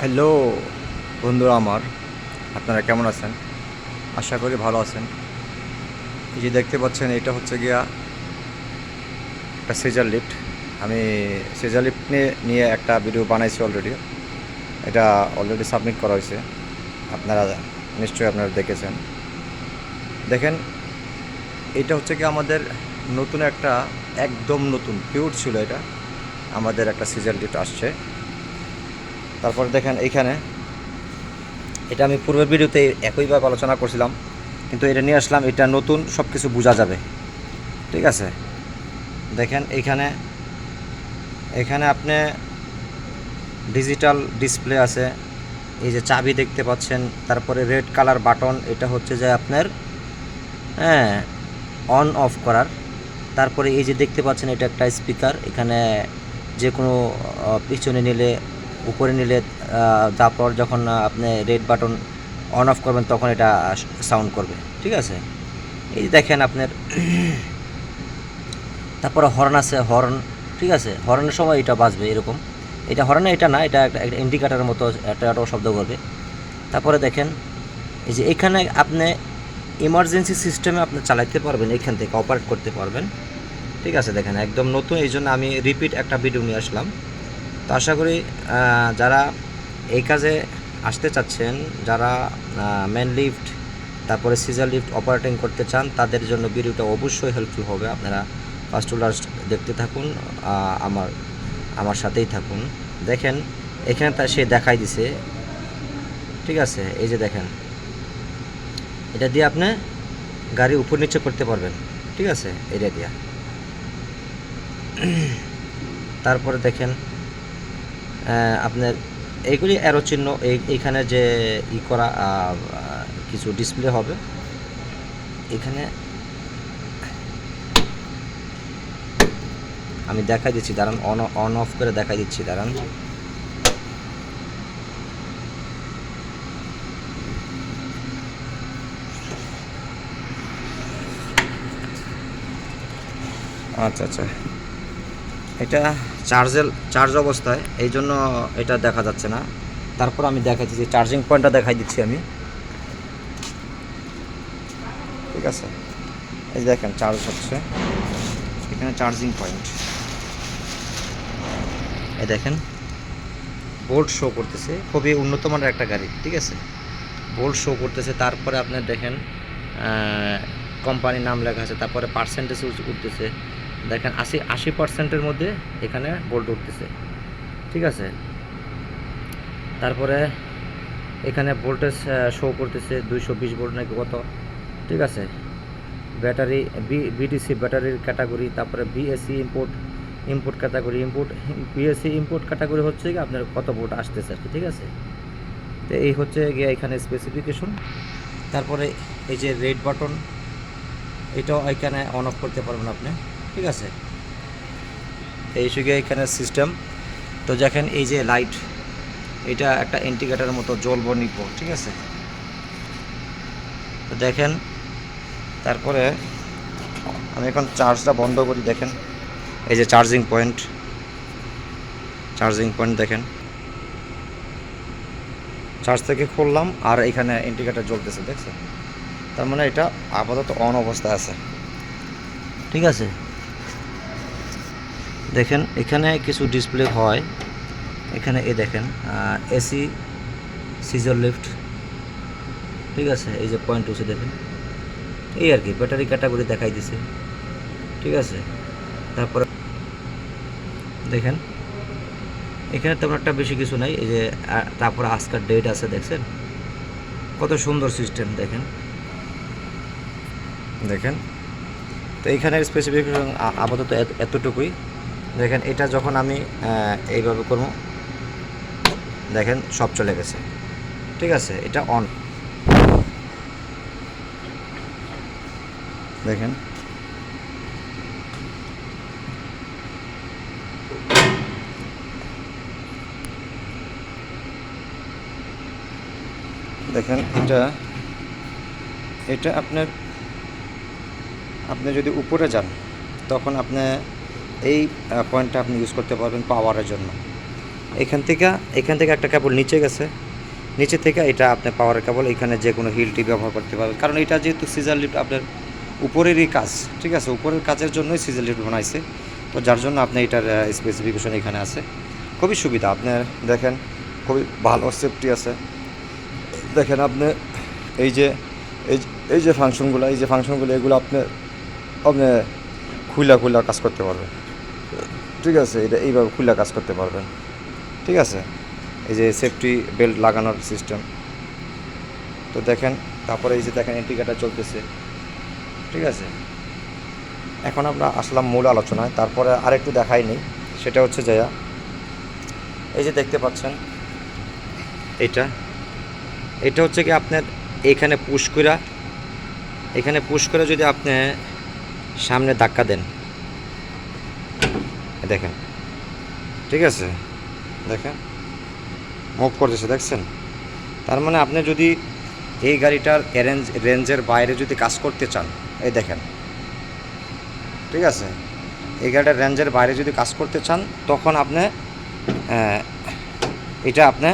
Hello বন্ধুরা আমার, আপনারা কেমন আছেন? আশা করি ভালো আছেন। এই যে দেখতে পাচ্ছেন, এটা হচ্ছে গিয়া একটা সিজার লিফট। আমি সিজার লিফট নিয়ে একটা ভিডিও বানাইছি অলরেডি। এটা অলরেডি সাবমিট করা হয়েছে, আপনারা নিশ্চয়ই আপনারা দেখেছেন। দেখেন, এটা হচ্ছে কি আমাদের নতুন একটা, একদম নতুন পিওর ছিল এটা। আমাদের একটা সিজার লিফট আসছে। তারপর দেখেন এইখানে, এটা আমি পূর্বের ভিডিওতে একইভাবে আলোচনা করছিলাম, কিন্তু এটা নিয়ে আসলাম, এটা নতুন, সব কিছু বোঝা যাবে। ঠিক আছে, দেখেন এইখানে এখানে আপনি ডিজিটাল ডিসপ্লে আছে। এই যে চাবি দেখতে পাচ্ছেন, তারপরে রেড কালার বাটন, এটা হচ্ছে যে আপনার হ্যাঁ অন অফ করার। তারপরে এই যে দেখতে পাচ্ছেন, এটা একটা স্পিকার। এখানে যে কোনো পিছনে নিলে, উপরে নিলে, তারপর যখন আপনি রেড বাটন অন অফ করবেন তখন এটা সাউন্ড করবে। ঠিক আছে, এই যে দেখেন আপনার তারপরে হর্ন আছে, হর্ন। ঠিক আছে, হর্নের সময় এটা বাজবে এরকম। এটা হর্ন, এটা না, এটা একটা ইন্ডিকেটারের মতো একটা শব্দ করবে। তারপরে দেখেন, এই যে এখানে আপনি ইমার্জেন্সি সিস্টেমে আপনি চালাতে পারবেন, এখান থেকে অপারেট করতে পারবেন। ঠিক আছে, দেখেন একদম নতুন, এই জন্য আমি রিপিট একটা ভিডিও নিয়ে আসলাম। তো আশা করি যারা এই কাজে আসতে চাচ্ছেন, যারা মেন লিফট তারপরে সিজার লিফট অপারেটিং করতে চান, তাদের জন্য ভিডিওটা অবশ্যই হেল্পফুল হবে। আপনারা ফার্স্ট টু লাস্ট দেখতে থাকুন, আমার আমার সাথেই থাকুন। দেখেন এখানে সে দেখাই দিছে। ঠিক আছে, এই যে দেখেন, এটা দিয়ে আপনি গাড়ি উপর নিচে করতে পারবেন। ঠিক আছে, এটা দিয়া। তারপরে দেখেন আপনার এইগুলি অ্যারো চিহ্ন, এইখানে যে করা কিছু ডিসপ্লে হবে এখানে। আমি দেখাই দিচ্ছি, দাঁড়ান, অন অফ করে দেখাই দিচ্ছি, দাঁড়ান। আচ্ছা আচ্ছা, এটা চার্জ অবস্থায়, এই জন্য এটা দেখা যাচ্ছে না। তারপর আমি দেখাচ্ছি যে চার্জিং পয়েন্টটা দেখাই দিচ্ছি আমি। ঠিক আছে, এই দেখেন চার্জ হচ্ছে, এখানে চার্জিং পয়েন্ট, এই দেখেন বোল্ট শো করতেছে। খুবই উন্নত মানের একটা গাড়ি। ঠিক আছে, বোল্ট শো করতেছে। তারপরে আপনার দেখেন কোম্পানির নাম লেখা আছে, তারপরে পার্সেন্টেজ উঠতেছে। দেখেন 80% মধ্যে এখানে বোল্ট উঠতেছে। ঠিক আছে, তারপরে এখানে ভোল্টেজ শো করতেছে 220 ভোল্ট নাকি কত। ঠিক আছে, ব্যাটারি বিডিসি ব্যাটারির ক্যাটাগরি, তারপরে BSc import category, BSc import category হচ্ছে কি আপনার কত ভোল্ট আসতেছে আর কি। ঠিক আছে, তো এই হচ্ছে গিয়ে এখানে স্পেসিফিকেশন। তারপরে এই যে রেড বাটন, এটাও এখানে অন অফ করতে পারবেন আপনি। ঠিক আছে, এই সঙ্গে এখানে সিস্টেম। তো দেখেন এই যে লাইট, এটা একটা ইন্ডিকেটারের মতো জ্বলবো নিব। ঠিক আছে, তো দেখেন, তারপরে আমি এখন চার্জটা বন্ধ করি। দেখেন এই যে চার্জিং পয়েন্ট দেখেন, চার্জ থেকে খুললাম আর এখানে ইন্ডিকেটার জ্বলতেছে, দেখছেন? তার মানে এটা আপাতত অন অবস্থায় আছে। ঠিক আছে, দেখেন এখানে কিছু ডিসপ্লে হয় এখানে, এ দেখেন এসি সিজার লিফট। ঠিক আছে, এই যে পয়েন্ট হচ্ছে দেখেন, এই আর কি ব্যাটারি ক্যাটাগরি দেখাই দিছে। ঠিক আছে, তারপরে দেখেন এখানে তেমন একটা বেশি কিছু নাই। এই যে তারপরে আজকের ডেট আছে, দেখছেন কত সুন্দর সিস্টেম। দেখেন দেখেন তো এইখানের স্পেসিফিকেশন আপাতত এতটুকুই। দেখেন এটা যখন আমি এইভাবে করবো, দেখেন সব চলে গেছে। ঠিক আছে, এটা অন। দেখেন দেখেন এটা এটা আপনি যদি উপরে যান তখন আপনি এই পয়েন্টটা আপনি ইউজ করতে পারবেন পাওয়ারের জন্য। এখান থেকে একটা কেবল নিচে গেছে, নিচে থেকে এটা আপনার পাওয়ার কেবল, এখানে যে কোনো হিলটি ব্যবহার করতে পারবেন, কারণ এটা যেহেতু সিজার লিফট আপনার উপরেরই কাজ, ঠিক আছে, উপরের কাজের জন্যই সিজার লিফট বানাইছে, তো যার জন্য আপনি এটার স্পেসিফিকেশন এখানে আছে। খুবই সুবিধা, আপনার দেখেন খুবই ভালো সেফটি আছে। দেখেন আপনি এই যে এই যে ফাংশনগুলো এগুলো আপনি খুলা কাজ করতে পারবেন, ঠিক আছে, এটা এইভাবে খুলা কাজ করতে পারবেন, ঠিক আছে। এই যে সেফটি বেল্ট লাগানোর সিস্টেম, তো দেখেন, তারপরে এই যে দেখেন ইন্ডিকেটার চলতেছে, ঠিক আছে। এখন আমরা আসলাম মূল আলোচনায়, তারপরে আরেকটু দেখাইনি, সেটা হচ্ছে যে এই যে দেখতে পাচ্ছেন এটা হচ্ছে কি আপনার এখানে পুশ করে যদি আপনি সামনে ধাক্কা দেন, দেখেন, ঠিক আছে, দেখেন মুভ করতেছে, দেখছেন। তার মানে আপনি যদি এই গাড়িটার রেঞ্জের বাইরে যদি কাজ করতে চান, এই দেখেন, ঠিক আছে, এই গাড়িটার রেঞ্জের বাইরে যদি কাজ করতে চান, তখন আপনি এটা আপনি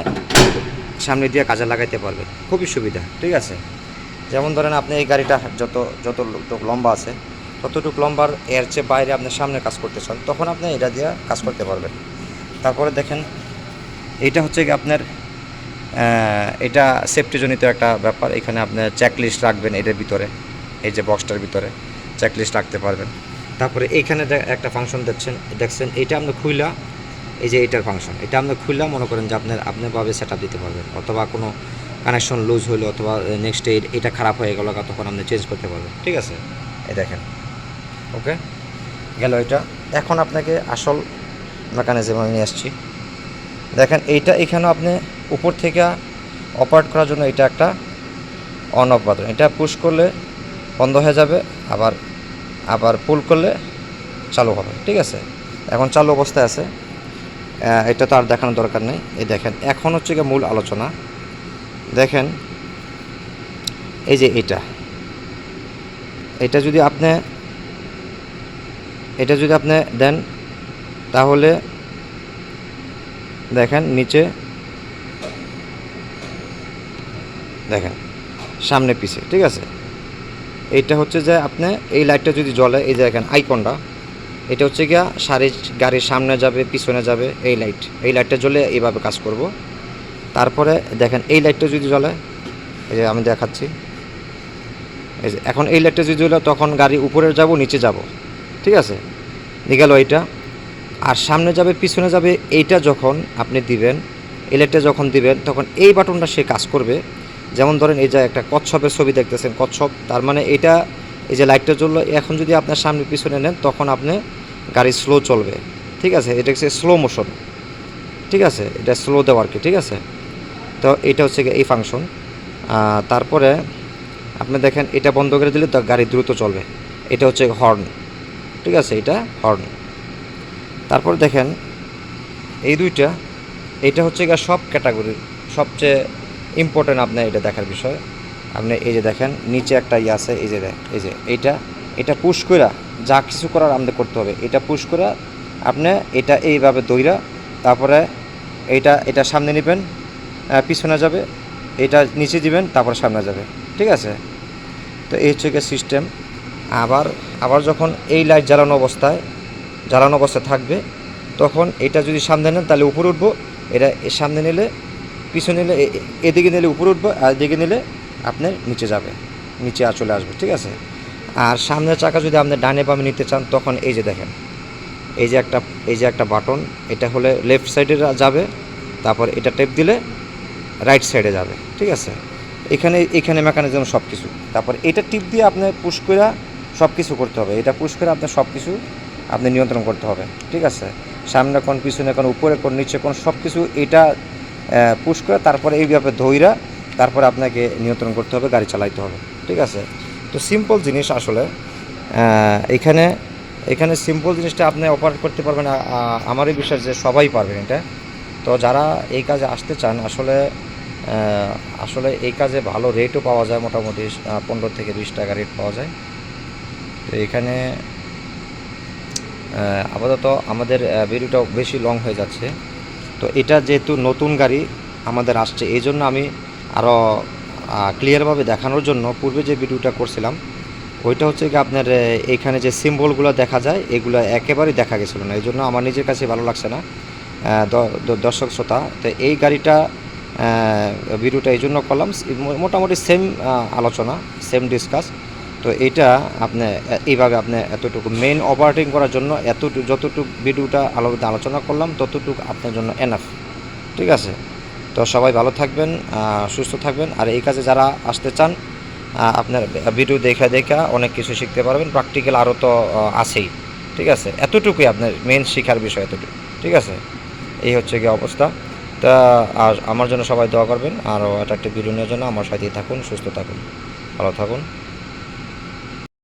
সামনে দিয়ে কাজে লাগাইতে পারবেন, খুবই সুবিধা, ঠিক আছে। যেমন ধরেন আপনি এই গাড়িটা যত লম্বা আছে, ততটুকু লম্বার এর চেয়ে বাইরে আপনি সামনে কাজ করতে চান, তখন আপনি এটা দিয়ে কাজ করতে পারবেন। তারপরে দেখেন এইটা হচ্ছে কি আপনার এটা সেফটিজনিত একটা ব্যাপার, এখানে আপনি চেকলিস্ট রাখবেন, এটার ভিতরে এই যে বক্সটার ভিতরে চেকলিস্ট রাখতে পারবেন। তারপরে এইখানে একটা ফাংশন দেখছেন, এইটা আপনি খুইলা, এই যে এইটার ফাংশন, এটা আপনি খুইলা মনে করেন যে আপনিভাবে সেট আপ দিতে পারবেন, অথবা কোনো কানেকশন লুজ হইলো, অথবা নেক্সট এটা খারাপ হয়ে গেল, তখন আপনি চেঞ্জ করতে পারবেন, ঠিক আছে। এই দেখেন, ওকে গেল এটা। এখন আপনাকে আসল মেকানিজম আমি নিয়ে আসছি। দেখেন এখানেও আপনি উপর থেকে অপারেট করার জন্য এটা একটা অন অফ বাটন, এটা পুশ করলে বন্ধ হয়ে যাবে, আবার পুল করলে চালু হবে, ঠিক আছে। এখন চালু অবস্থায় আছে, এটা তো আর দেখানোর দরকার নেই। এই দেখেন, এখন হচ্ছে গিয়ে মূল আলোচনা। দেখেন এই যে এটা যদি আপনি দেন, তাহলে দেখেন নিচে, দেখেন সামনে পিছে, ঠিক আছে। এইটা হচ্ছে যে আপনি এই লাইটটা যদি জ্বলে, এই যে দেখেন আইকনটা, এটা হচ্ছে গিয়া গাড়ির সামনে যাবে, পিছনে যাবে, এই লাইটটা জ্বলে এইভাবে কাজ করব। তারপরে দেখেন এই লাইটটা যদি জ্বলে, এই যে আমি দেখাচ্ছি, এই যে এখন এই লাইটটা যদি জ্বলে, তখন গাড়ি উপরে যাব, নিচে যাব, ঠিক আছে, গেল এইটা। আর সামনে যাবে, পিছনে যাবে, এইটা যখন আপনি দিবেন, এই লাইটটা যখন দিবেন, তখন এই বাটনটা সে কাজ করবে। যেমন ধরেন এই যে একটা কচ্ছপের ছবি দেখতেছেন, কচ্ছপ, তার মানে এটা, এই যে লাইটটা জ্বললো, এখন যদি আপনার সামনে পিছনে নেন, তখন আপনি গাড়ি স্লো চলবে, ঠিক আছে। এটা হচ্ছে স্লো মোশন, ঠিক আছে, এটা স্লো দেওয়ার কি, ঠিক আছে। তো এটা হচ্ছে এই ফাংশন। তারপরে আপনি দেখেন এটা বন্ধ করে দিলে তো গাড়ি দ্রুত চলবে, এটা হচ্ছে হর্ন, ঠিক আছে, এটা হর্ন। তারপর দেখেন এই দুইটা, এটা হচ্ছে গিয়ে সব ক্যাটাগরির সবচেয়ে ইম্পর্টেন্ট আপনার এটা দেখার বিষয়। আপনি এই যে দেখেন নিচে একটা আছে, এই যে এটা পুশ করে যা কিছু করার আমাদের করতে হবে, এটা পুশ করে আপনি এটা এইভাবে দইরা, তারপরে এটা সামনে নেবেন, পিছনে যাবে, এটা নিচে দিবেন, তারপরে সামনে যাবে, ঠিক আছে। তো এই হচ্ছে গিয়ে সিস্টেম। আবার যখন এই লাইট জ্বালানো অবস্থায় থাকবে, তখন এটা যদি সামনে নেন তাহলে উপরে উঠবো, এটা সামনে নিলে, পিছনে নিলে, এদিকে নিলে উপরে উঠবো, আর এদিকে নিলে আপনার নিচে যাবে, নিচে চলে আসবে, ঠিক আছে। আর সামনের চাকা যদি আপনি ডানে বামে নিতে চান, তখন এই যে দেখেন, এই যে একটা বাটন, এটা হলে লেফট সাইডে যাবে, তারপর এটা টেপ দিলে রাইট সাইডে যাবে, ঠিক আছে। এখানে মেকানিজম সব কিছু। তারপর এটা টিপ দিয়ে আপনি পুশ করে সব কিছু করতে হবে, এটা পুশ করে আপনার সব কিছু আপনি নিয়ন্ত্রণ করতে হবে, ঠিক আছে। সামনে কোন, পিছনে কোন, উপরে কোন, নিচে কোন, সব কিছু এটা পুশ করে তারপরে এইভাবে ধইরা তারপরে আপনাকে নিয়ন্ত্রণ করতে হবে, গাড়ি চালাইতে হবে, ঠিক আছে। তো সিম্পল জিনিস আসলে, এখানে সিম্পল জিনিসটা আপনি অপারেট করতে পারবেন, আমারই বিশ্বাস যে সবাই পারবেন এটা। তো যারা এই কাজে আসতে চান, আসলে এই কাজে ভালো রেটও পাওয়া যায়, মোটামুটি 15 থেকে 20 টাকা রেট পাওয়া যায়। তো এখানে আপাতত আমাদের ভিডিওটা বেশি লং হয়ে যাচ্ছে, তো এটা যেহেতু নতুন গাড়ি আমাদের আসছে, এই জন্য আমি আরও ক্লিয়ারভাবে দেখানোর জন্য পূর্বে যে ভিডিওটা করছিলাম ওইটা হচ্ছে কি আপনার এইখানে যে সিম্বলগুলো দেখা যায় এগুলো একেবারেই দেখা গেছিলো না, এই জন্য আমার নিজের কাছে ভালো লাগছে না। দর্শক শ্রোতা, তো এই গাড়িটা ভিডিওটা এই জন্য করলাম, মোটামুটি সেম আলোচনা, সেম ডিসকাস। তো এইটা আপনি এইভাবে আপনি এতটুকু মেইন অপারেটিং করার জন্য যতটুকু ভিডিওটা আলোচনা করলাম ততটুকু আপনার জন্য এনাফ। ঠিক আছে, তো সবাই ভালো থাকবেন, সুস্থ থাকবেন। আর এই কাজে যারা আসতে চান আপনার ভিডিও দেখা অনেক কিছু শিখতে পারবেন, প্র্যাকটিক্যাল আরও তো আছেই। ঠিক আছে, এতটুকুই আপনার মেন শেখার বিষয়, এতটুকু। ঠিক আছে, এই হচ্ছে কি অবস্থা। তা আর আমার জন্য সবাই দোয়া করবেন, আরও একটা ভিডিও নেওয়ার জন্য আমার সাথেই থাকুন, সুস্থ থাকুন, ভালো থাকুন।